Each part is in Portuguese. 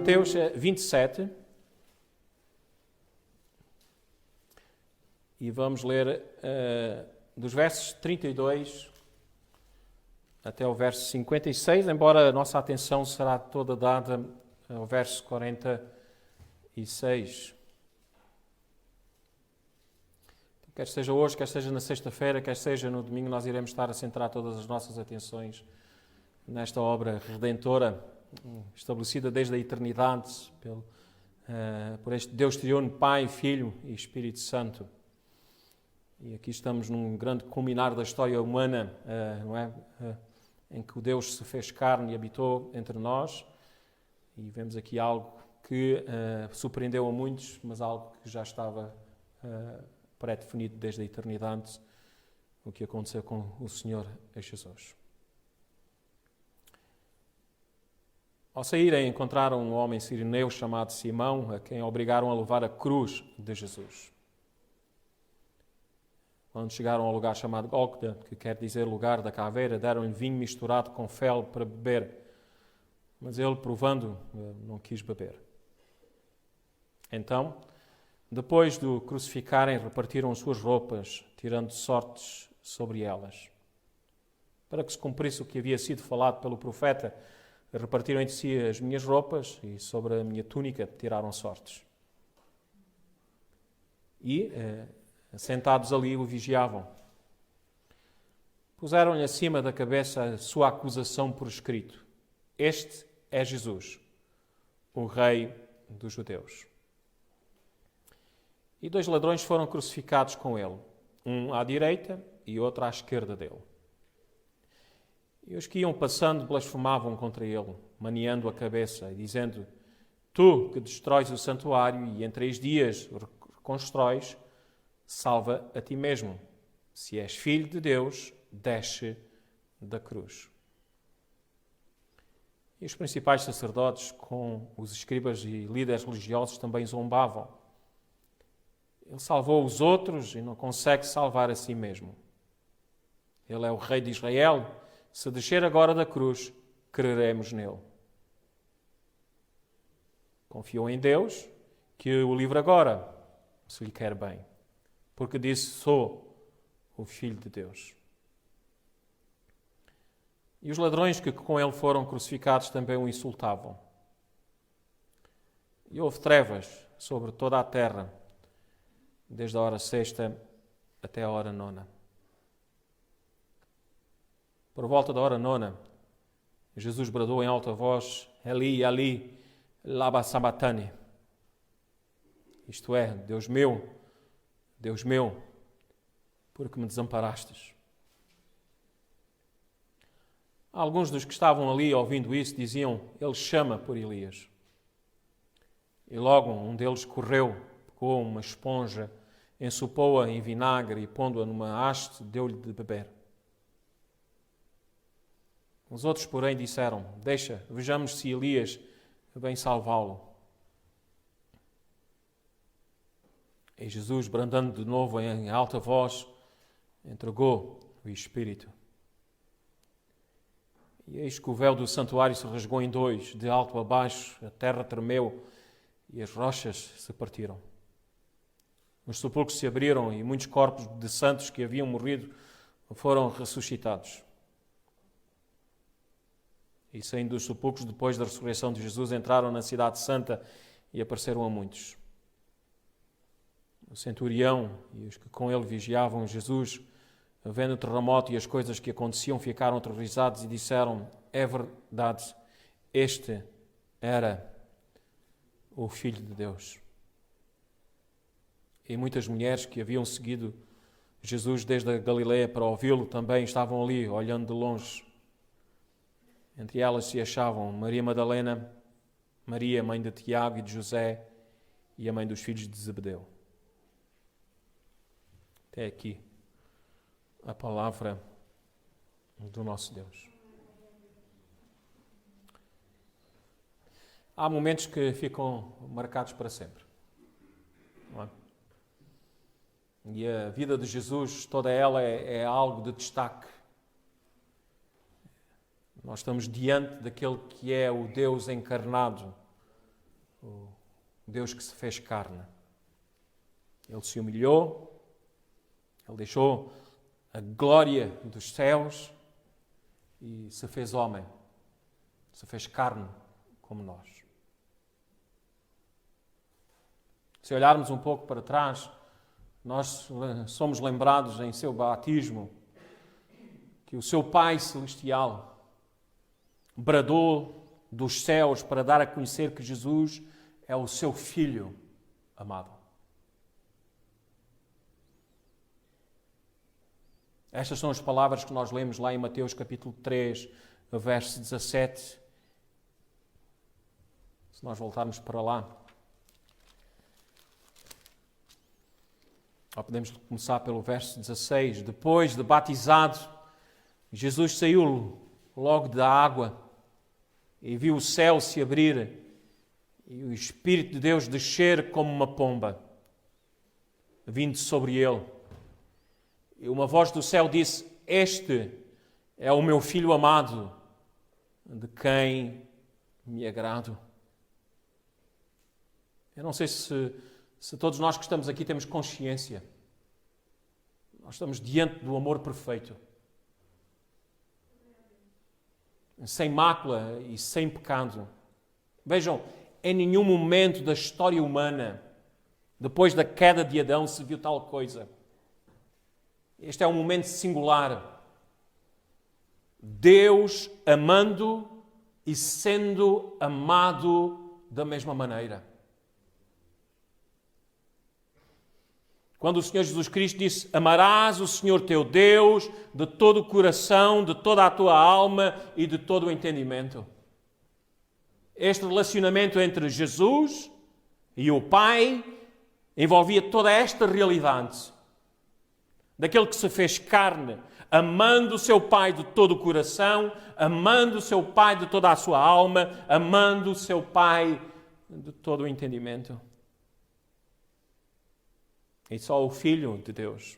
Mateus 27 e vamos ler dos versos 32 até o verso 56, embora a nossa atenção será toda dada ao verso 46. Quer seja hoje, quer seja na sexta-feira, quer seja no domingo, nós iremos estar a centrar todas as nossas atenções nesta obra redentora, estabelecida desde a eternidade por este Deus triuno, Pai, Filho e Espírito Santo. E aqui estamos num grande culminar da história humana, não é? Em que o Deus se fez carne e habitou entre nós. E vemos aqui algo que surpreendeu a muitos, mas algo que já estava pré-definido desde a eternidade, o que aconteceu com o Senhor Jesus. Ao saírem, encontraram um homem sirineu chamado Simão, a quem obrigaram a levar a cruz de Jesus. Quando chegaram ao lugar chamado Gólgota, que quer dizer lugar da caveira, deram-lhe vinho misturado com fel para beber. Mas ele, provando, não quis beber. Então, depois de o crucificarem, repartiram as suas roupas, tirando sortes sobre elas. Para que se cumprisse o que havia sido falado pelo profeta, repartiram entre si as minhas roupas e sobre a minha túnica tiraram sortes. E, sentados ali, o vigiavam. Puseram-lhe acima da cabeça a sua acusação por escrito. Este é Jesus, o Rei dos Judeus. E 2 ladrões foram crucificados com ele, um à direita e outro à esquerda dele. E os que iam passando blasfemavam contra ele, maniando a cabeça e dizendo: Tu que destróis o santuário e em 3 dias reconstróis, salva a ti mesmo. Se és filho de Deus, desce da cruz. E os principais sacerdotes, com os escribas e líderes religiosos, também zombavam. Ele salvou os outros e não consegue salvar a si mesmo. Ele é o Rei de Israel. Se descer agora da cruz, creremos nele. Confiou em Deus, que o livre agora, se lhe quer bem. Porque disse: sou o Filho de Deus. E os ladrões que com ele foram crucificados também o insultavam. E houve trevas sobre toda a terra, desde a hora 6ª até a hora 9ª. Por volta da hora 9ª, Jesus bradou em alta voz: Eli, Eli, lama sabachthani. Isto é, Deus meu, por que me desamparastes? Alguns dos que estavam ali ouvindo isso diziam: Ele chama por Elias. E logo um deles correu, pegou uma esponja, ensopou-a em vinagre e, pondo-a numa haste, deu-lhe de beber. Os outros, porém, disseram: Deixa, vejamos se Elias vem salvá-lo. E Jesus, bradando de novo em alta voz, entregou o Espírito. E eis que o véu do santuário se rasgou em 2, de alto a baixo, a terra tremeu e as rochas se partiram. Os sepulcros se abriram e muitos corpos de santos que haviam morrido foram ressuscitados. E saindo dos sepulcros, depois da ressurreição de Jesus, entraram na cidade santa e apareceram a muitos. O centurião e os que com ele vigiavam Jesus, vendo o terremoto e as coisas que aconteciam, ficaram aterrorizados e disseram: É verdade, este era o Filho de Deus. E muitas mulheres que haviam seguido Jesus desde a Galileia para ouvi-lo também estavam ali, olhando de longe. Entre elas se achavam Maria Madalena, Maria, mãe de Tiago e de José, e a mãe dos filhos de Zebedeu. Até aqui a palavra do nosso Deus. Há momentos que ficam marcados para sempre, não é? E a vida de Jesus, toda ela é algo de destaque. Nós estamos diante daquele que é o Deus encarnado, o Deus que se fez carne. Ele se humilhou, Ele deixou a glória dos céus e se fez homem, se fez carne como nós. Se olharmos um pouco para trás, nós somos lembrados em seu batismo que o seu Pai Celestial bradou dos céus para dar a conhecer que Jesus é o seu Filho amado. Estas são as palavras que nós lemos lá em Mateus capítulo 3, verso 17. Se nós voltarmos para lá. Ou podemos começar pelo verso 16. Depois de batizado, Jesus saiu logo da água e viu o céu se abrir e o Espírito de Deus descer como uma pomba, vindo sobre ele. E uma voz do céu disse: Este é o meu Filho amado, de quem me agrado. Eu não sei se todos nós que estamos aqui temos consciência. Nós estamos diante do amor perfeito. Sem mácula e sem pecado. Vejam, em nenhum momento da história humana, depois da queda de Adão, se viu tal coisa. Este é um momento singular. Deus amando e sendo amado da mesma maneira. Quando o Senhor Jesus Cristo disse: Amarás o Senhor teu Deus de todo o coração, de toda a tua alma e de todo o entendimento. Este relacionamento entre Jesus e o Pai envolvia toda esta realidade. Daquele que se fez carne, amando o seu Pai de todo o coração, amando o seu Pai de toda a sua alma, amando o seu Pai de todo o entendimento. E só o Filho de Deus,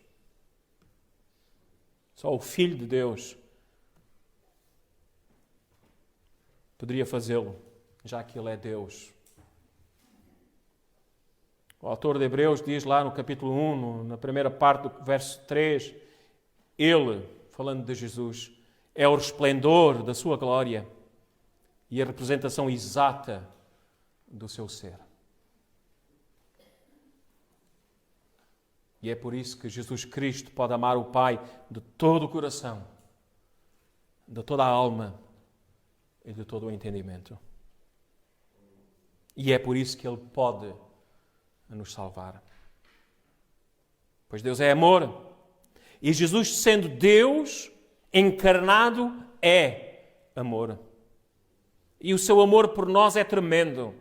só o Filho de Deus poderia fazê-lo, já que Ele é Deus. O autor de Hebreus diz lá no capítulo 1, na primeira parte do verso 3, Ele, falando de Jesus, é o resplendor da sua glória e a representação exata do seu ser. E é por isso que Jesus Cristo pode amar o Pai de todo o coração, de toda a alma e de todo o entendimento. E é por isso que Ele pode nos salvar. Pois Deus é amor. E Jesus, sendo Deus encarnado, é amor. E o seu amor por nós é tremendo.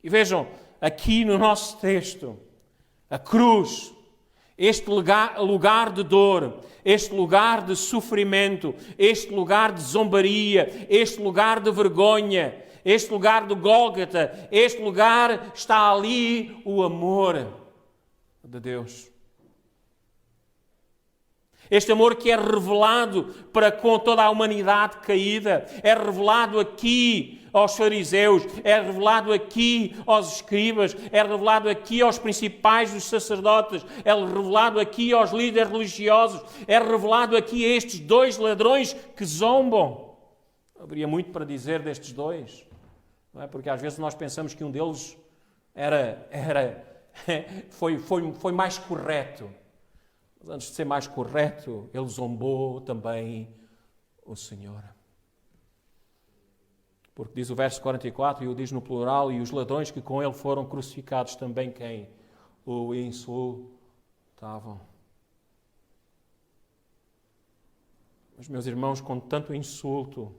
E vejam, aqui no nosso texto, a cruz, este lugar de dor, este lugar de sofrimento, este lugar de zombaria, este lugar de vergonha, este lugar do Gólgota, este lugar está ali o amor de Deus. Este amor que é revelado para com toda a humanidade caída, é revelado aqui aos fariseus, é revelado aqui aos escribas, é revelado aqui aos principais dos sacerdotes, é revelado aqui aos líderes religiosos, é revelado aqui a estes dois ladrões que zombam. Haveria muito para dizer destes dois, não é? Porque às vezes nós pensamos que um deles foi mais correto. Mas antes de ser mais correto, ele zombou também o Senhor. Porque diz o verso 44, e o diz no plural, e os ladrões que com ele foram crucificados também quem o insultavam. Mas, meus irmãos, com tanto insulto,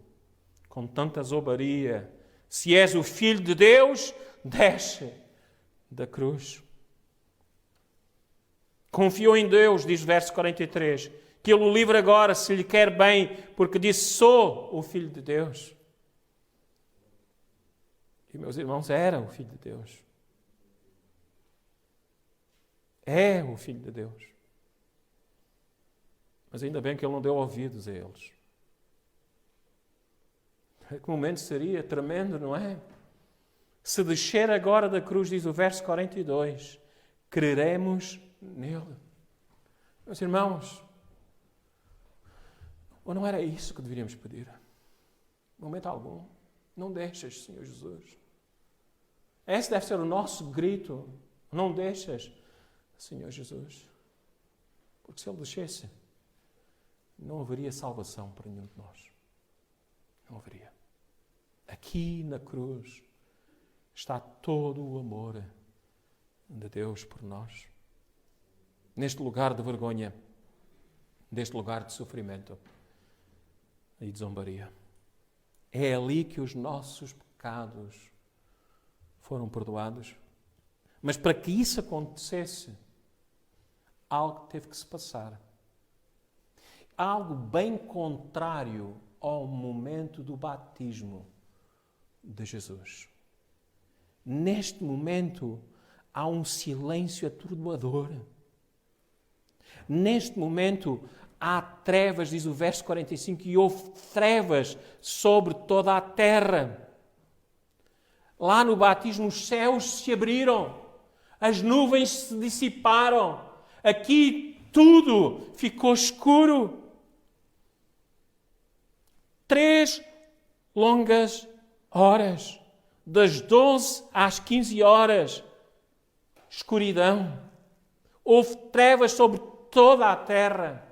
com tanta zombaria, se és o Filho de Deus, desce da cruz. Confiou em Deus, diz o verso 43, que Ele o livre agora, se lhe quer bem, porque disse, sou o Filho de Deus. E, meus irmãos, era o Filho de Deus. É o Filho de Deus. Mas ainda bem que Ele não deu ouvidos a eles. Que momento seria tremendo, não é? Se descer agora da cruz, diz o verso 42, creremos nele. Meus irmãos, ou não era isso que deveríamos pedir? No momento algum. Não deixas, Senhor Jesus. Esse deve ser o nosso grito. Não deixas, Senhor Jesus. Porque se Ele descesse, não haveria salvação para nenhum de nós. Não haveria. Aqui na cruz está todo o amor de Deus por nós. Neste lugar de vergonha, neste lugar de sofrimento e de zombaria. É ali que os nossos pecados foram perdoados. Mas para que isso acontecesse, algo teve que se passar. Algo bem contrário ao momento do batismo de Jesus. Neste momento, há um silêncio atordoador. Neste momento, há trevas, diz o verso 45, e houve trevas sobre toda a terra. Lá no batismo, os céus se abriram, as nuvens se dissiparam, aqui tudo ficou escuro. 3 longas horas, das 12 às 15 horas, escuridão. Houve trevas sobre toda a terra,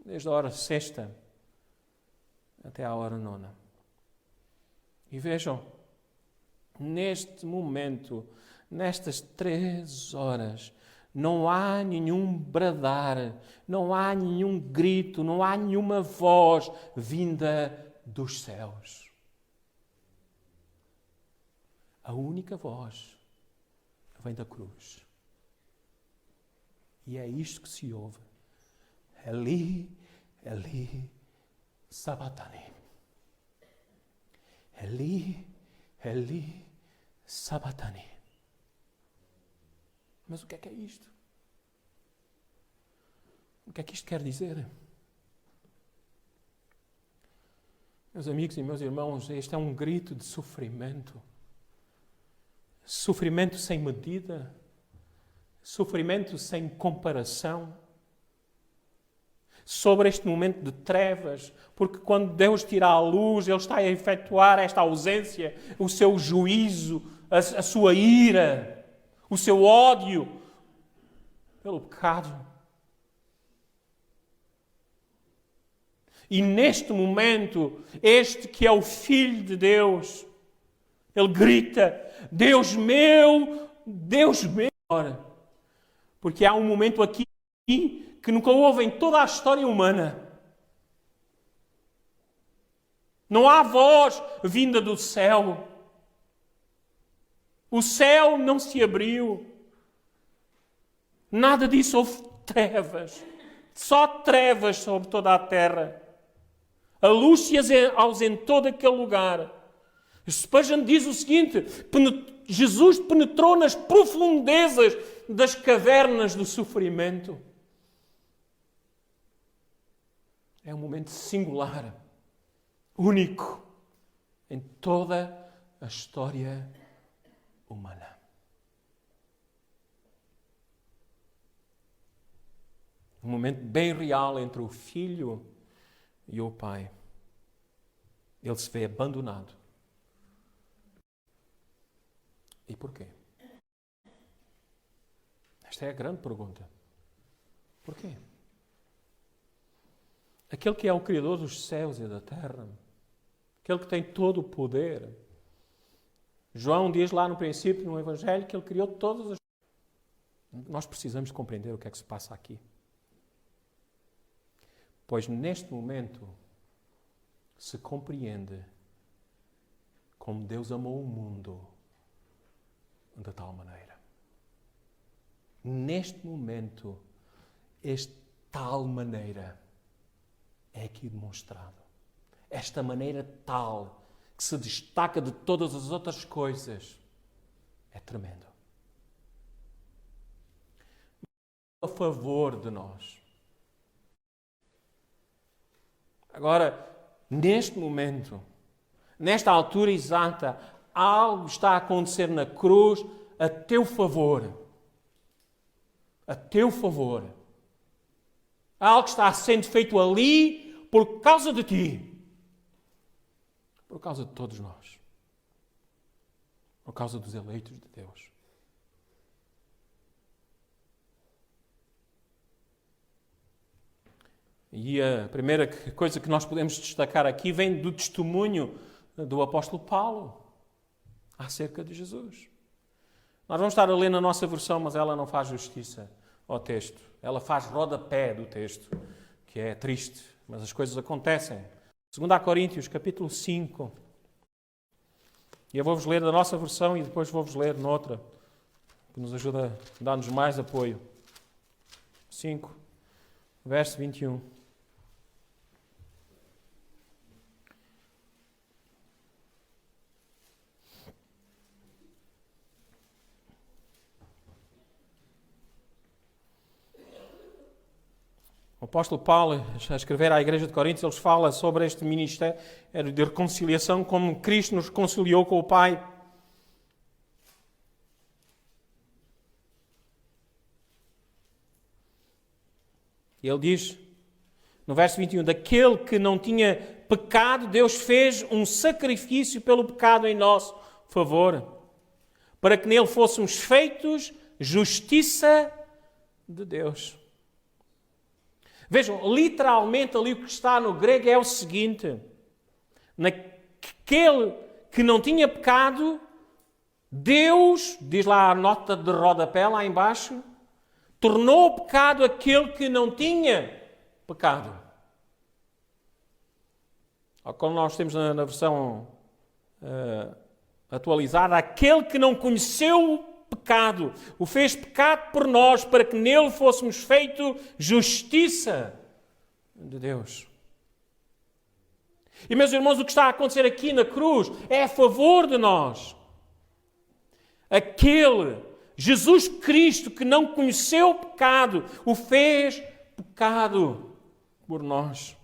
desde a hora 6ª até a hora 9ª. E vejam, neste momento, nestas 3 horas, não há nenhum bradar, não há nenhum grito, não há nenhuma voz vinda dos céus. A única voz vem da cruz. E é isto que se ouve. Eli, Eli, sabachthani. Eli, Eli, sabachthani. Mas o que é isto? O que é que isto quer dizer? Meus amigos e meus irmãos, este é um grito de sofrimento. Sofrimento sem medida. Sofrimento sem comparação. Sobre este momento de trevas, porque quando Deus tira a luz, Ele está a efetuar esta ausência, o seu juízo, a sua ira, o seu ódio pelo pecado. E neste momento, este que é o Filho de Deus, ele grita, Deus meu, porque há um momento aqui que nunca houve em toda a história humana. Não há voz vinda do céu. O céu não se abriu. Nada disso, houve trevas. Só trevas sobre toda a terra. A luz se ausentou daquele lugar. Spurgeon diz o seguinte, Jesus penetrou nas profundezas das cavernas do sofrimento. É um momento singular, único, em toda a história humana. Um momento bem real entre o Filho e o Pai. Ele se vê abandonado. E porquê? Esta é a grande pergunta. Porquê? Aquele que é o Criador dos céus e da terra, aquele que tem todo o poder. João diz lá no princípio, no Evangelho, que ele criou todas as coisas. Nós precisamos compreender o que é que se passa aqui. Pois neste momento se compreende como Deus amou o mundo de tal maneira. Neste momento, esta tal maneira é aqui demonstrado. Esta maneira tal que se destaca de todas as outras coisas é tremendo. A favor de nós. Agora, neste momento, nesta altura exata, Algo está a acontecer na cruz a teu favor. A teu favor. Algo está sendo feito ali por causa de ti. Por causa de todos nós. Por causa dos eleitos de Deus. E a primeira coisa que nós podemos destacar aqui vem do testemunho do apóstolo Paulo acerca de Jesus. Nós vamos estar a ler na nossa versão, mas ela não faz justiça ao texto. Ela faz rodapé do texto, que é triste, mas as coisas acontecem. 2 Coríntios, capítulo 5. E eu vou-vos ler da nossa versão e depois vou-vos ler noutra, que nos ajuda a dar-nos mais apoio. 5, verso 21. O apóstolo Paulo, a escrever à igreja de Corinto, ele fala sobre este ministério de reconciliação, como Cristo nos reconciliou com o Pai. Ele diz, no verso 21, daquele que não tinha pecado, Deus fez um sacrifício pelo pecado em nosso favor, para que nele fôssemos feitos justiça de Deus. Vejam, literalmente ali o que está no grego é o seguinte: naquele que não tinha pecado, Deus, diz lá a nota de rodapé lá embaixo, tornou pecado aquele que não tinha pecado. Ou como nós temos na versão atualizada, aquele que não conheceu o pecado, o fez pecado por nós, para que nele fôssemos feito justiça de Deus. E, meus irmãos, o que está a acontecer aqui na cruz é a favor de nós. Aquele Jesus Cristo que não conheceu o pecado, o fez pecado por nós.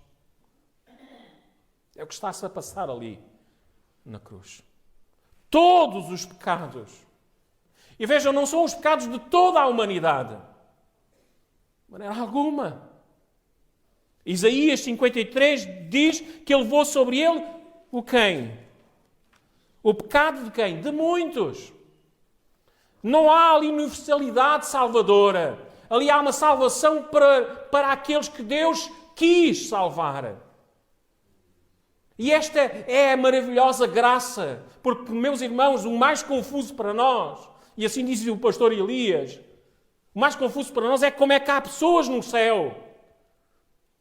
É o que está-se a passar ali na cruz. Todos os pecados. E vejam, não são os pecados de toda a humanidade. De maneira alguma. Isaías 53 diz que ele levou sobre ele o quem? O pecado de quem? De muitos. Não há ali universalidade salvadora. Ali há uma salvação para aqueles que Deus quis salvar. E esta é a maravilhosa graça. Porque, meus irmãos, o mais confuso para nós, e assim diz o pastor Elias, o mais confuso para nós é como é que há pessoas no céu.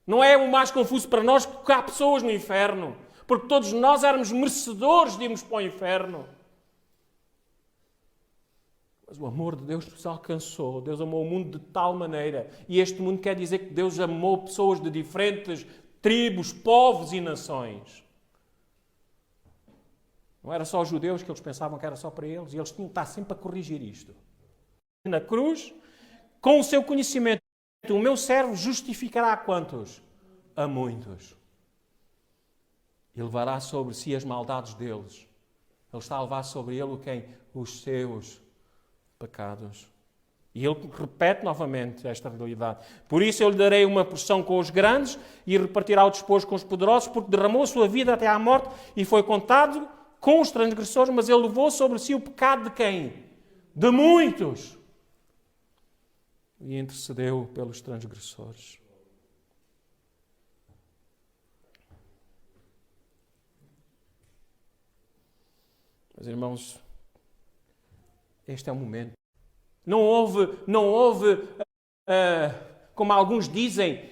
Não é o mais confuso para nós que há pessoas no inferno. Porque todos nós éramos merecedores de irmos para o inferno. Mas o amor de Deus nos alcançou. Deus amou o mundo de tal maneira. E este mundo quer dizer que Deus amou pessoas de diferentes tribos, povos e nações. Não era só os judeus que eles pensavam que era só para eles. E eles tinham que estar sempre a corrigir isto. Na cruz, com o seu conhecimento, o meu servo justificará a quantos? A muitos. E levará sobre si as maldades deles. Ele está a levar sobre ele o quem? Os seus pecados. E ele repete novamente esta realidade. Por isso eu lhe darei uma porção com os grandes e repartirá o despojo com os poderosos, porque derramou a sua vida até à morte e foi contado com os transgressores, mas ele levou sobre si o pecado de quem? De muitos. E intercedeu pelos transgressores. Meus irmãos, este é o momento. Não houve, como alguns dizem,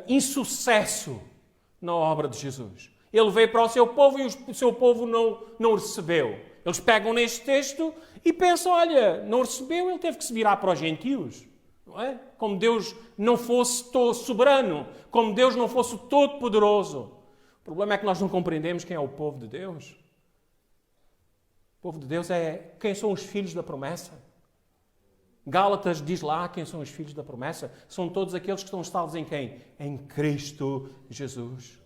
insucesso na obra de Jesus. Ele veio para o seu povo e o seu povo não recebeu. Eles pegam neste texto e pensam, olha, não recebeu, ele teve que se virar para os gentios. Não é? Como Deus não fosse todo soberano, como Deus não fosse todo poderoso. O problema é que nós não compreendemos quem é o povo de Deus. O povo de Deus é quem são os filhos da promessa. Gálatas diz lá quem são os filhos da promessa. São todos aqueles que estão salvos em quem? Em Cristo Jesus.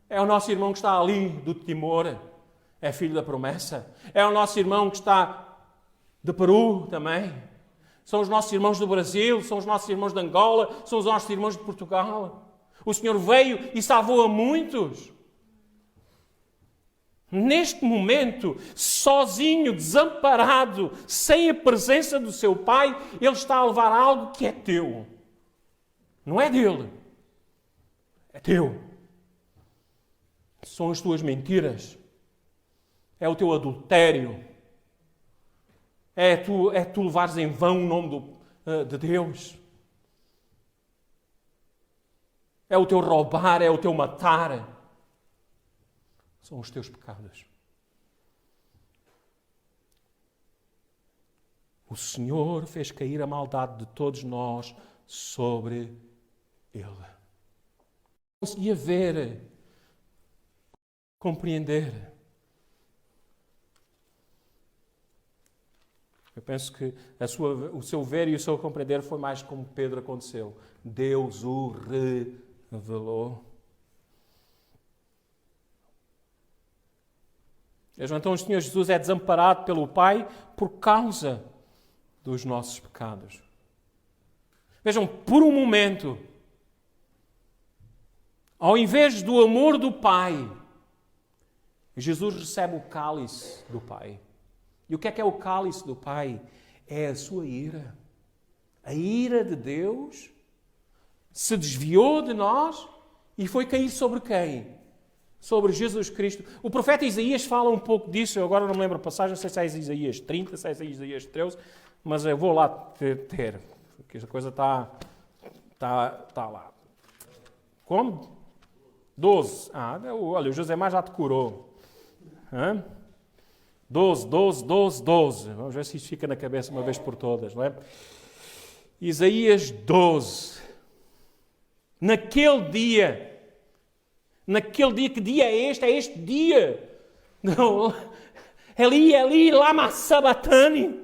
É o nosso irmão que está ali do Timor. é filho da promessa. É o nosso irmão que está de Peru também. São os nossos irmãos do Brasil, são os nossos irmãos de Angola, são os nossos irmãos de Portugal. O Senhor veio e salvou a muitos. Neste momento, sozinho, desamparado, sem a presença do seu Pai, Ele está a levar algo que é teu. Não é dele. É teu. São as tuas mentiras. É o teu adultério. É tu levares em vão o nome de Deus. É o teu roubar, é o teu matar. São os teus pecados. O Senhor fez cair a maldade de todos nós sobre Ele. Conseguia ver, compreender. Eu penso que o seu ver e o seu compreender foi mais como Pedro aconteceu. Deus o revelou. Vejam, então o Senhor Jesus é desamparado pelo Pai por causa dos nossos pecados. Vejam, por um momento, ao invés do amor do Pai, Jesus recebe o cálice do Pai. E o que é o cálice do Pai? É a sua ira. A ira de Deus se desviou de nós e foi cair sobre quem? Sobre Jesus Cristo. O profeta Isaías fala um pouco disso, eu agora não me lembro a passagem, não sei se é Isaías 30, se é Isaías 13, mas eu vou lá ter, porque esta coisa está lá. Como? 12. Olha, o José Mar já decorou. 12. Vamos ver se isto fica na cabeça uma vez por todas, não é? Isaías 12. Naquele dia, que dia é este? É este dia. Não, Eli, lama sabatani.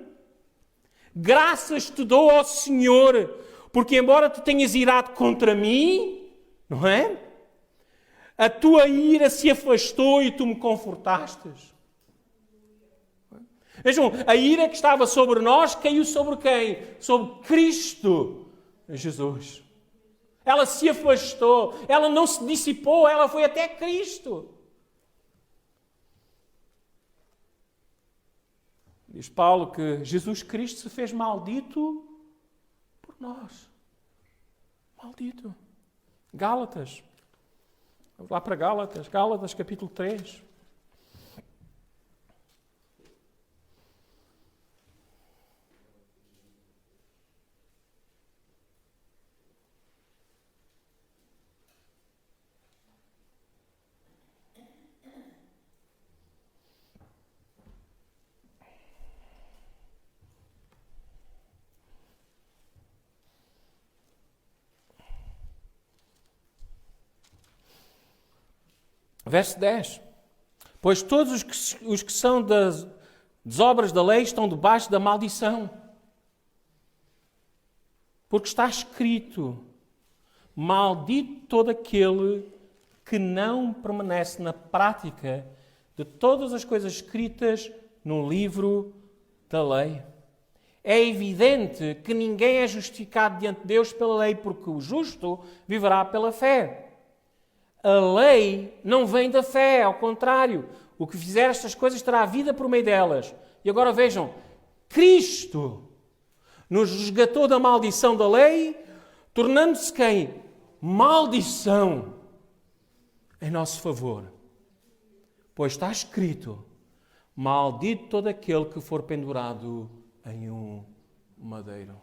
Graças te dou ao Senhor, porque embora tu tenhas irado contra mim, não é? A tua ira se afastou e tu me confortastes. Vejam, a ira que estava sobre nós caiu sobre quem? Sobre Cristo Jesus. Ela se afastou, ela não se dissipou, ela foi até Cristo. Diz Paulo que Jesus Cristo se fez maldito por nós. Maldito. Gálatas. Vamos lá para Gálatas capítulo 3. Verso 10. Pois todos os que são das obras da lei estão debaixo da maldição. Porque está escrito: maldito todo aquele que não permanece na prática de todas as coisas escritas no livro da lei. É evidente que ninguém é justificado diante de Deus pela lei, porque o justo viverá pela fé. A lei não vem da fé, ao contrário. O que fizer estas coisas terá vida por meio delas. E agora vejam, Cristo nos resgatou da maldição da lei, tornando-se quem? Maldição em nosso favor. Pois está escrito: maldito todo aquele que for pendurado em um madeiro.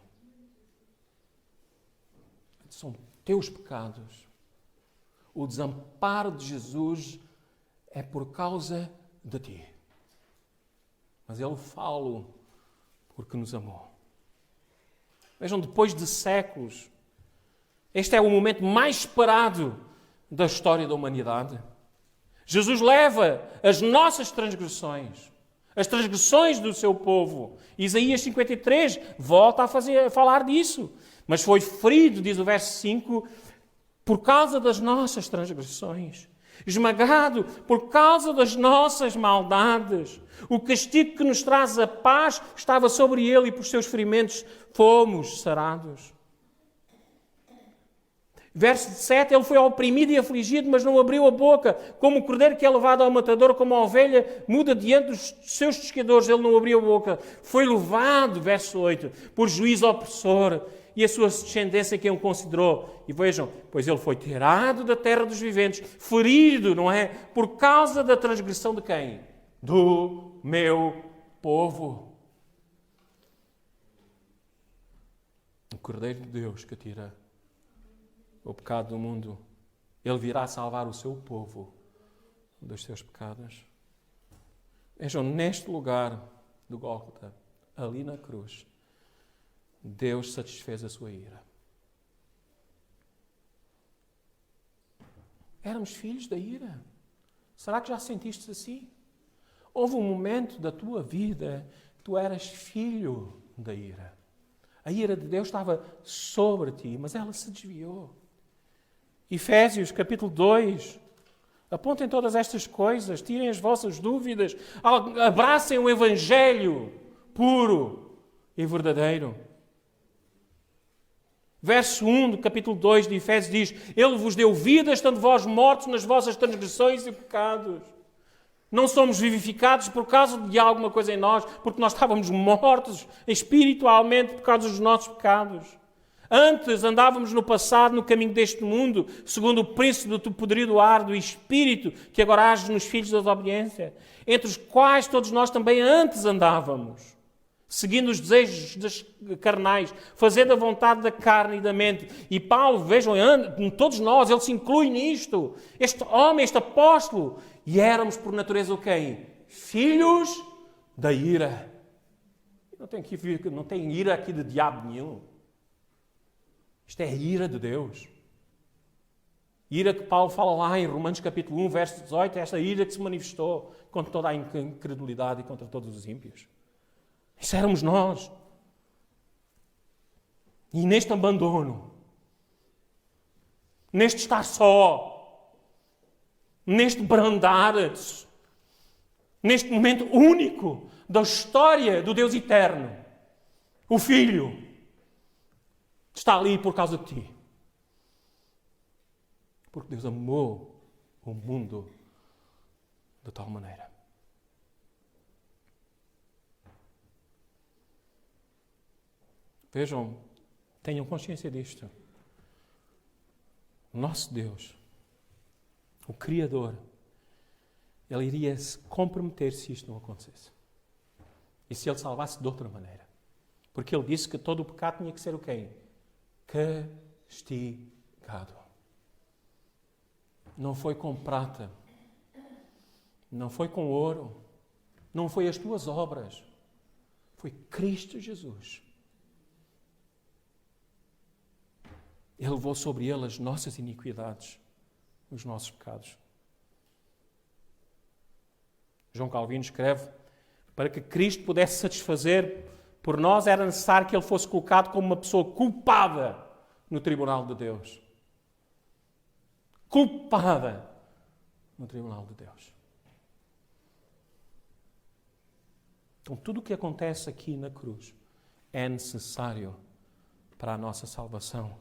São teus pecados. O desamparo de Jesus é por causa de ti. Mas Ele fala porque nos amou. Vejam, depois de séculos, este é o momento mais esperado da história da humanidade. Jesus leva as nossas transgressões, as transgressões do seu povo. Isaías 53 volta a falar disso. Mas foi ferido, diz o verso 5, por causa das nossas transgressões. esmagado por causa das nossas maldades. O castigo que nos traz a paz estava sobre ele e por seus ferimentos fomos sarados. Verso 7, ele foi oprimido e afligido, mas não abriu a boca. Como o cordeiro que é levado ao matador, como a ovelha muda diante dos seus tosqueadores, ele não abriu a boca. Foi levado, verso 8, por juízo opressor, e a sua descendência quem o considerou. E vejam, pois ele foi tirado da terra dos viventes, ferido, não é? Por causa da transgressão de quem? Do meu povo. O Cordeiro de Deus que tira o pecado do mundo, ele virá salvar o seu povo dos seus pecados. Vejam, neste lugar do Gólgota, ali na cruz, Deus satisfez a sua ira. Éramos filhos da ira. Será que já sentiste assim? Houve um momento da tua vida que tu eras filho da ira. A ira de Deus estava sobre ti, mas ela se desviou. Efésios, capítulo 2. Apontem todas estas coisas, tirem as vossas dúvidas, abracem o Evangelho puro e verdadeiro. Verso 1 do capítulo 2 de Efésios diz: Ele vos deu vida, estando vós mortos nas vossas transgressões e pecados. Não somos vivificados por causa de alguma coisa em nós, porque nós estávamos mortos espiritualmente por causa dos nossos pecados. Antes andávamos no passado, no caminho deste mundo, segundo o príncipe do poderio do ar, do espírito, que agora age nos filhos da desobediência, entre os quais todos nós também antes andávamos, seguindo os desejos carnais, fazendo a vontade da carne e da mente. E Paulo, vejam, todos nós, ele se inclui nisto. Este homem, este apóstolo, e éramos por natureza o quê? Filhos da ira. Não tem ira aqui de diabo nenhum. Isto é a ira de Deus. Ira que Paulo fala lá em Romanos capítulo 1, verso 18, é esta ira que se manifestou contra toda a incredulidade e contra todos os ímpios. Isso éramos nós. E neste abandono, neste estar só, neste brandar, neste momento único da história do Deus eterno, o Filho está ali por causa de ti. Porque Deus amou o mundo de tal maneira. Vejam, tenham consciência disto. O nosso Deus, o Criador, Ele iria se comprometer se isto não acontecesse. E se Ele salvasse de outra maneira. Porque Ele disse que todo o pecado tinha que ser o quê? Castigado. Não foi com prata, não foi com ouro, não foi as tuas obras, foi Cristo Jesus. Ele levou sobre ele as nossas iniquidades, os nossos pecados. João Calvino escreve: para que Cristo pudesse satisfazer por nós, era necessário que ele fosse colocado como uma pessoa culpada no tribunal de Deus. Culpada no tribunal de Deus. Então, tudo o que acontece aqui na cruz é necessário para a nossa salvação.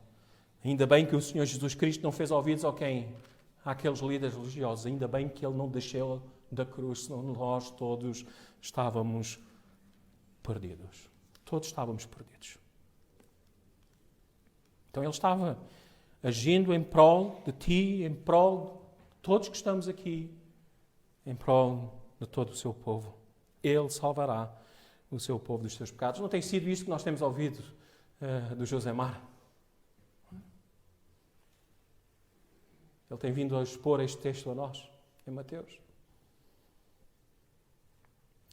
Ainda bem que o Senhor Jesus Cristo não fez ouvidos a quem? Àqueles líderes religiosos. Ainda bem que Ele não desceu da cruz, senão nós todos estávamos perdidos. Todos estávamos perdidos. Então Ele estava agindo em prol de ti, em prol de todos que estamos aqui, em prol de todo o seu povo. Ele salvará o seu povo dos seus pecados. Não tem sido isto que nós temos ouvido do Josemar? Ele tem vindo a expor este texto a nós, em Mateus.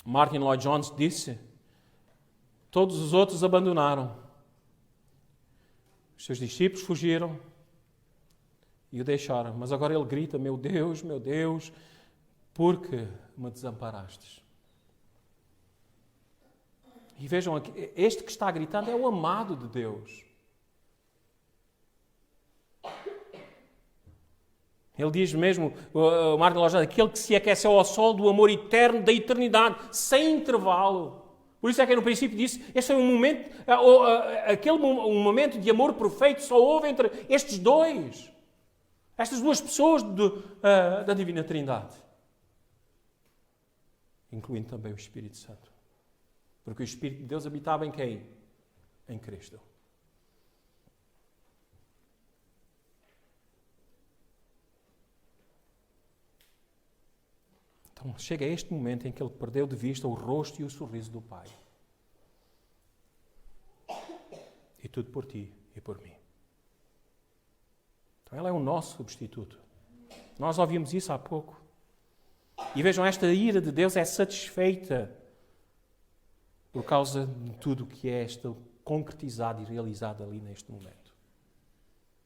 Martin Lloyd Jones disse: todos os outros abandonaram. Os seus discípulos fugiram e o deixaram. Mas agora ele grita: meu Deus, por que me desamparastes? E vejam, este que está gritando é o amado de Deus. Ele diz mesmo, o Martin Luther, aquele que se aqueceu ao sol do amor eterno da eternidade, sem intervalo. Por isso é que no princípio disse, este é um momento, um momento de amor perfeito só houve entre estes dois. Estas duas pessoas da Divina Trindade. Incluindo também o Espírito Santo. Porque o Espírito de Deus habitava em quem? Em Cristo. Então chega a este momento em que ele perdeu de vista o rosto e o sorriso do Pai. E tudo por ti e por mim. Então ele é o nosso substituto. Nós ouvimos isso há pouco. E vejam, esta ira de Deus é satisfeita por causa de tudo o que é concretizado e realizado ali neste momento.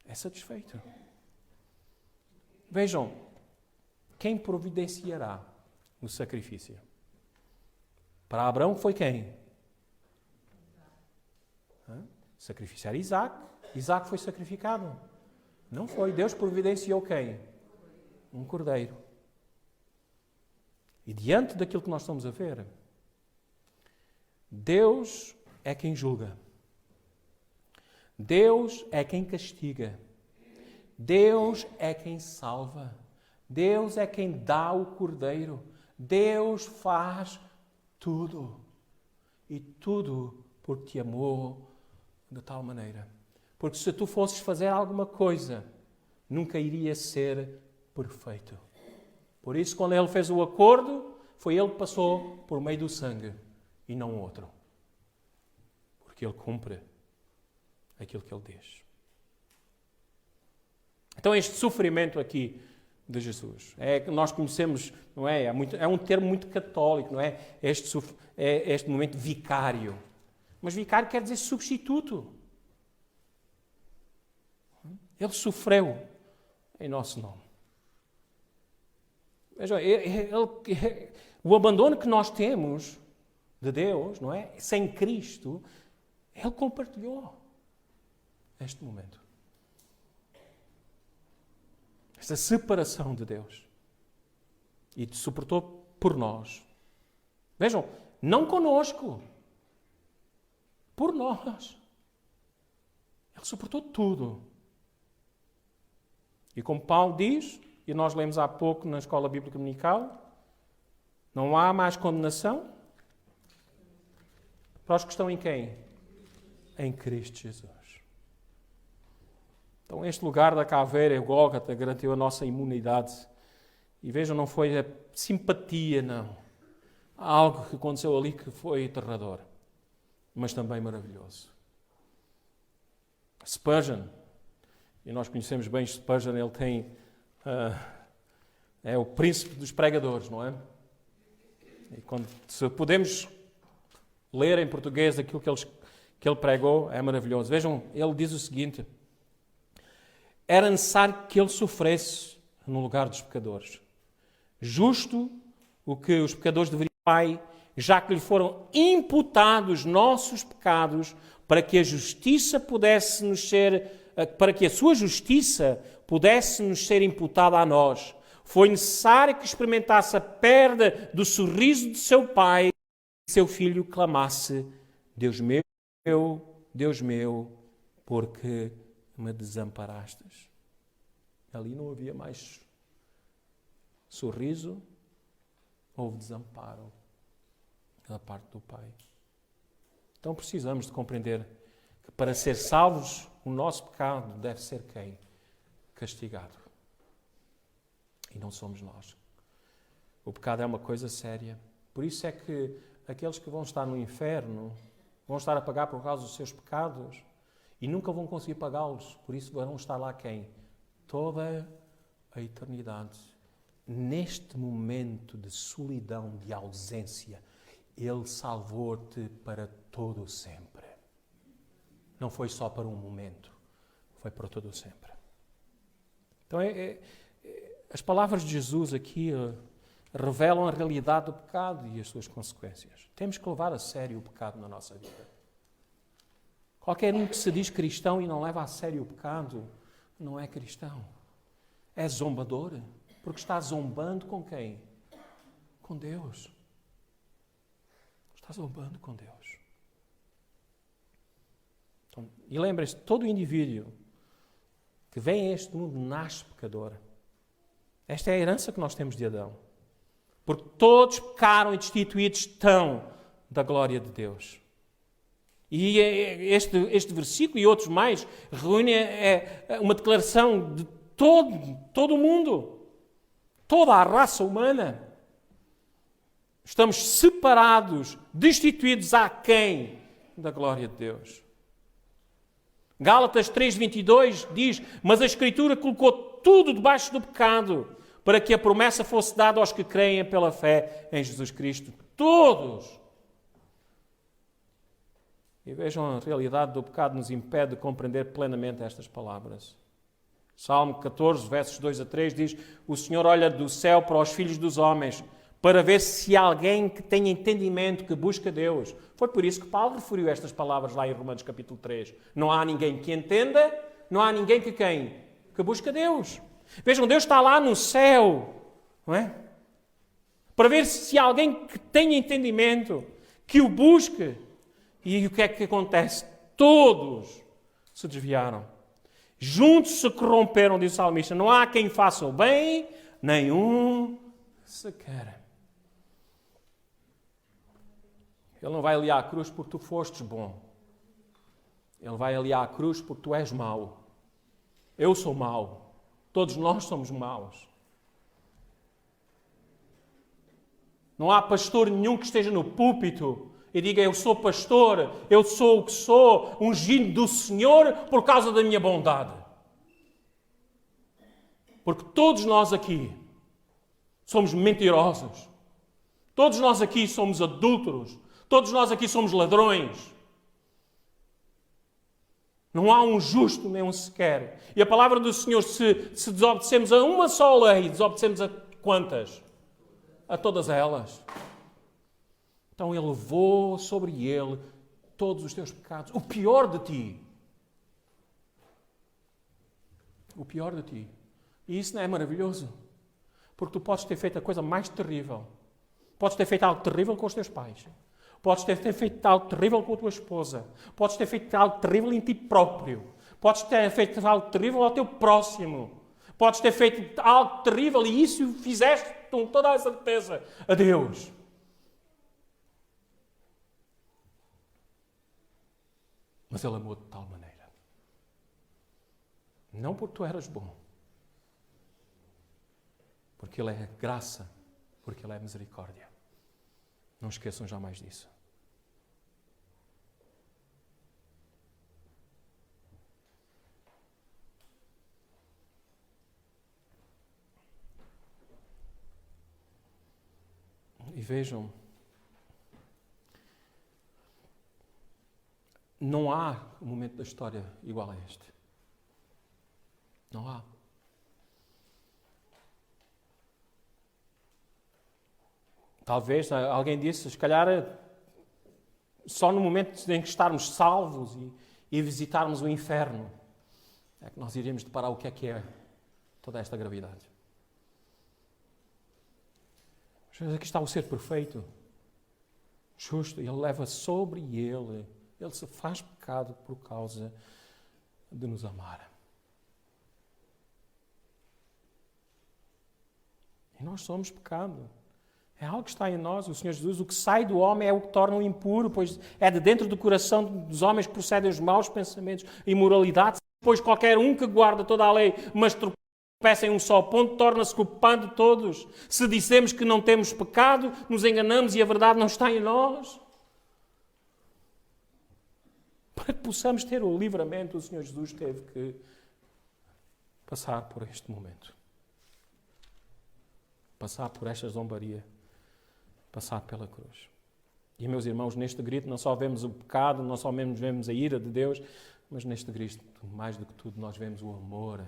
É satisfeita. Vejam, quem providenciará o sacrifício? Para Abraão foi quem? Sacrificiar Isaac. Isaac foi sacrificado. Não foi. Deus providenciou quem? Um cordeiro. E diante daquilo que nós estamos a ver, Deus é quem julga. Deus é quem castiga. Deus é quem salva. Deus é quem dá o cordeiro. Deus faz tudo. E tudo porque te amou de tal maneira. Porque se tu fosses fazer alguma coisa, nunca iria ser perfeito. Por isso, quando ele fez o acordo, foi ele que passou por meio do sangue e não outro. Porque ele cumpre aquilo que ele diz. Então, este sofrimento aqui de Jesus, nós conhecemos, não é? É um termo muito católico, não é? Este momento vicário. Mas vicário quer dizer substituto. Ele sofreu em nosso nome. Vejam, o abandono que nós temos de Deus, não é? Sem Cristo, Ele compartilhou neste momento. Esta separação de Deus. E suportou por nós. Vejam, não conosco. Por nós. Ele suportou tudo. E como Paulo diz, e nós lemos há pouco na Escola Bíblica Dominical, não há mais condenação para os que estão em quem? Em Cristo Jesus. Então este lugar da caveira, o Gólgota, garantiu a nossa imunidade. E vejam, não foi a simpatia, não. Há algo que aconteceu ali que foi aterrador, mas também maravilhoso. Spurgeon, e nós conhecemos bem Spurgeon, ele tem... é o príncipe dos pregadores, não é? E se podemos ler em português aquilo que ele pregou, é maravilhoso. Vejam, ele diz o seguinte: era necessário que ele sofresse no lugar dos pecadores. Justo o que os pecadores deveriam, Pai, já que lhe foram imputados nossos pecados, para que a justiça pudesse nos ser, para que a sua justiça pudesse nos ser imputada a nós. Foi necessário que experimentasse a perda do sorriso de seu pai e seu filho clamasse: Deus meu, porque me desamparastes. Ali não havia mais sorriso, houve desamparo da parte do Pai. Então precisamos de compreender que para ser salvos, o nosso pecado deve ser quem? Castigado. E não somos nós. O pecado é uma coisa séria. Por isso é que aqueles que vão estar no inferno vão estar a pagar por causa dos seus pecados e nunca vão conseguir pagá-los. Por isso vão estar lá quem? Toda a eternidade. Neste momento de solidão, de ausência, Ele salvou-te para todo o sempre. Não foi só para um momento, foi para todo o sempre. Então, as palavras de Jesus aqui revelam a realidade do pecado e as suas consequências. Temos que levar a sério o pecado na nossa vida. Qualquer um que se diz cristão e não leva a sério o pecado, não é cristão. é zombador, porque está zombando com quem? Com Deus. Está zombando com Deus. Então, e lembre-se, todo indivíduo que vem a este mundo nasce pecador. Esta é a herança que nós temos de Adão. Porque todos pecaram e destituídos estão da glória de Deus. E este versículo e outros mais reúnem uma declaração de todo o mundo, toda a raça humana. Estamos separados, destituídos aquém da glória de Deus. Gálatas 3:22 diz: mas a Escritura colocou tudo debaixo do pecado, para que a promessa fosse dada aos que creem pela fé em Jesus Cristo. Todos! E vejam, a realidade do pecado nos impede de compreender plenamente estas palavras. Salmo 14, versos 2 a 3 diz: o Senhor olha do céu para os filhos dos homens, para ver se há alguém que tenha entendimento, que busca Deus. Foi por isso que Paulo referiu estas palavras lá em Romanos capítulo 3. Não há ninguém que entenda, não há ninguém que quem? Que busca Deus. Vejam, Deus está lá no céu, não é? Para ver se há alguém que tenha entendimento, que o busque. E o que é que acontece? Todos se desviaram. Juntos se corromperam, diz o salmista. Não há quem faça o bem, nenhum sequer. Ele não vai ali à cruz porque tu fostes bom. Ele vai ali à cruz porque tu és mau. Eu sou mau. Todos nós somos maus. Não há pastor nenhum que esteja no púlpito e diga: eu sou pastor, eu sou o que sou, ungido do Senhor por causa da minha bondade. Porque todos nós aqui somos mentirosos. Todos nós aqui somos adúlteros. Todos nós aqui somos ladrões. Não há um justo nem um sequer. E a palavra do Senhor, se desobedecemos a uma só lei, desobedecemos a quantas? A todas elas. Então Ele levou sobre Ele todos os teus pecados. O pior de ti. O pior de ti. E isso não é maravilhoso? Porque tu podes ter feito a coisa mais terrível. Podes ter feito algo terrível com os teus pais. Podes ter feito algo terrível com a tua esposa. Podes ter feito algo terrível em ti próprio. Podes ter feito algo terrível ao teu próximo. Podes ter feito algo terrível e isso fizeste com toda a certeza a Deus. Mas Ele amou de tal maneira. Não porque tu eras bom. Porque Ele é graça. Porque Ele é misericórdia. Não esqueçam jamais disso. E vejam, não há um momento da história igual a este. Não há. Talvez alguém disse, se calhar, só no momento em que estarmos salvos e visitarmos o inferno, é que nós iremos deparar o que é toda esta gravidade. Mas aqui está o ser perfeito, justo, Ele leva sobre Ele se faz pecado por causa de nos amar. E nós somos pecado. É algo que está em nós, o Senhor Jesus. O que sai do homem é o que torna-o impuro, pois é de dentro do coração dos homens que procedem os maus pensamentos e imoralidade. Pois qualquer um que guarda toda a lei, mas tropeça em um só ponto, torna-se culpado de todos. Se dissemos que não temos pecado, nos enganamos e a verdade não está em nós. Para que possamos ter o livramento, o Senhor Jesus teve que passar por este momento. Passar por esta zombaria. Passar pela cruz. E, meus irmãos, neste grito não só vemos o pecado, não só vemos a ira de Deus, mas neste grito, mais do que tudo, nós vemos o amor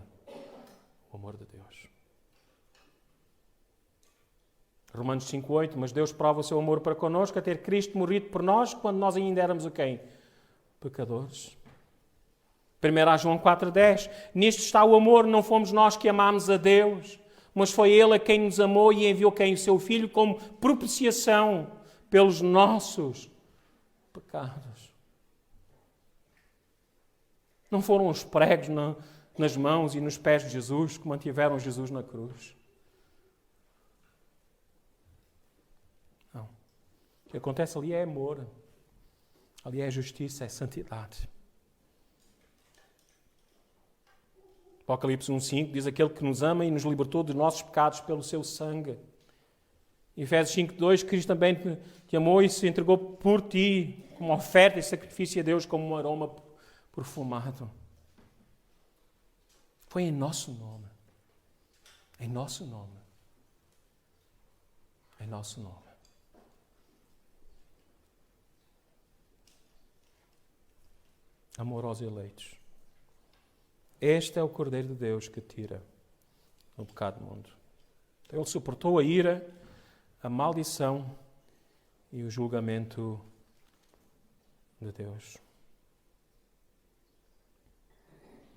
de Deus. Romanos 5:8, mas Deus prova o seu amor para connosco a ter Cristo morrido por nós quando nós ainda éramos o quem? Pecadores. 1 João 4,10. Nisto está o amor, não fomos nós que amámos a Deus, mas foi Ele a quem nos amou e enviou quem? O seu Filho como propiciação pelos nossos pecados. Não foram os pregos nas mãos e nos pés de Jesus que mantiveram Jesus na cruz. Não. O que acontece ali é amor. Ali é justiça, é santidade. Apocalipse 1,5 diz: aquele que nos ama e nos libertou dos nossos pecados pelo seu sangue. Efésios 5,2, Cristo também te amou e se entregou por ti como oferta e sacrifício a Deus, como um aroma perfumado. Foi em nosso nome. Em nosso nome. Em nosso nome. Amor aos eleitos. Este é o Cordeiro de Deus que tira o pecado do mundo. Ele suportou a ira, a maldição e o julgamento de Deus.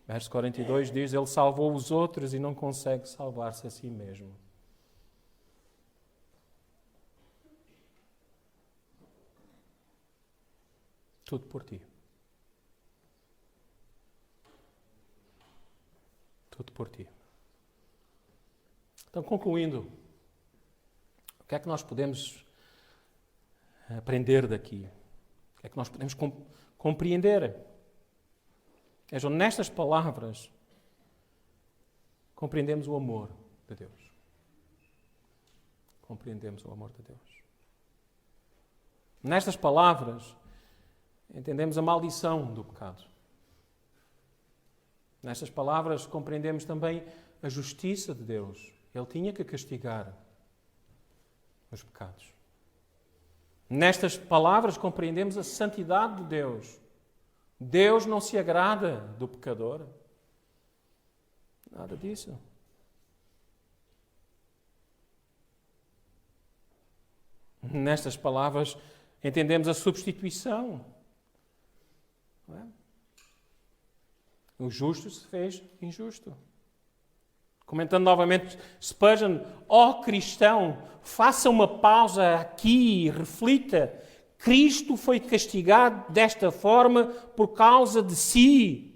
Verso 42 diz: ele salvou os outros e não consegue salvar-se a si mesmo. Tudo por ti. Tudo por ti. Então, concluindo, o que é que nós podemos aprender daqui? O que é que nós podemos compreender? Vejam, nestas palavras, compreendemos o amor de Deus. Compreendemos o amor de Deus. Nestas palavras, entendemos a maldição do pecado. Nestas palavras, compreendemos também a justiça de Deus. Ele tinha que castigar os pecados. Nestas palavras, compreendemos a santidade de Deus. Deus não se agrada do pecador. Nada disso. Nestas palavras, entendemos a substituição. Não é? O justo se fez injusto. Comentando novamente Spurgeon: ó cristão, faça uma pausa aqui e reflita. Cristo foi castigado desta forma por causa de si.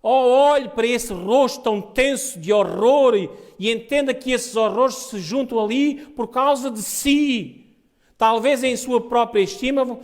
Olhe para esse rosto tão tenso de horror e entenda que esses horrores se juntam ali por causa de si. Talvez em sua própria estima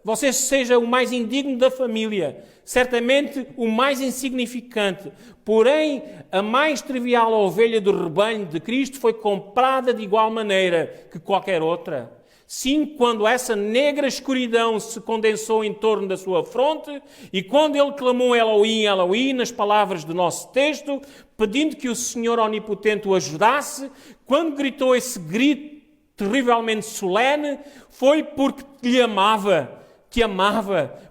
você seja o mais indigno da família, certamente o mais insignificante. Porém, a mais trivial ovelha do rebanho de Cristo foi comprada de igual maneira que qualquer outra. Sim, quando essa negra escuridão se condensou em torno da sua fronte e quando ele clamou Elohim, Elohim, nas palavras do nosso texto, pedindo que o Senhor Onipotente o ajudasse, quando gritou esse grito terrivelmente solene, foi porque te amava,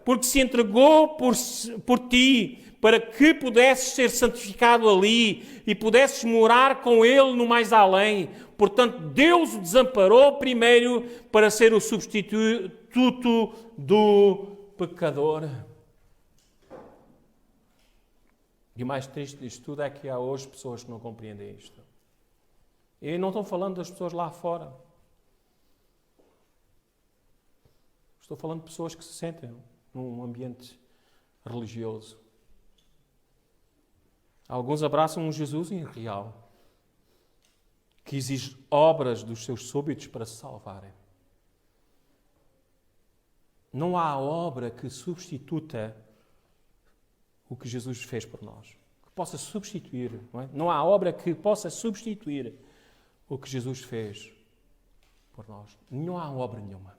porque se entregou por ti, para que pudesses ser santificado ali e pudesses morar com Ele no mais além. Portanto, Deus o desamparou primeiro para ser o substituto do pecador. E o mais triste disto tudo é que há hoje pessoas que não compreendem isto. E não estou falando das pessoas lá fora. Estou falando de pessoas que se sentem num ambiente religioso. Alguns abraçam um Jesus irreal, que exige obras dos seus súbitos para se salvarem. Não há obra que substituta o que Jesus fez por nós, que possa substituir. Não há obra que possa substituir o que Jesus fez por nós. Não há obra nenhuma.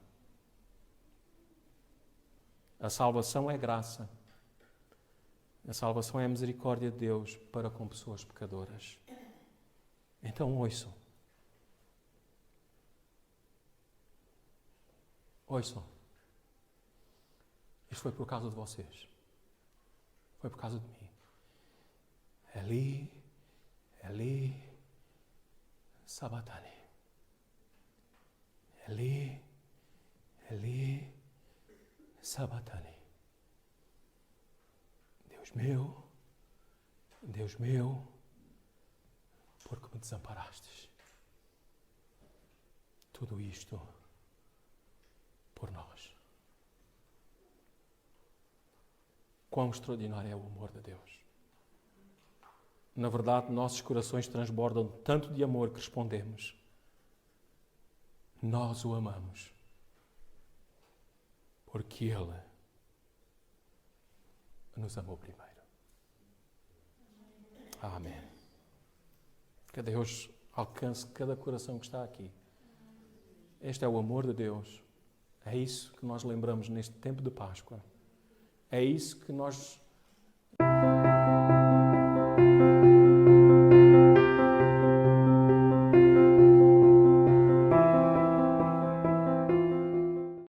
A salvação é graça. A salvação é a misericórdia de Deus para com pessoas pecadoras. Então ouçam. Ouçam. Isto foi por causa de vocês. Foi por causa de mim. Eli, Eli, sabatani. Eli, Eli, sabatani. Deus meu, porque me desamparastes. Tudo isto por nós. Quão extraordinário é o amor de Deus. Na verdade, nossos corações transbordam tanto de amor que respondemos: nós o amamos, porque Ele nos amou primeiro. Amém. Que Deus alcance cada coração que está aqui. Este é o amor de Deus. É isso que nós lembramos neste tempo de Páscoa. É isso que nós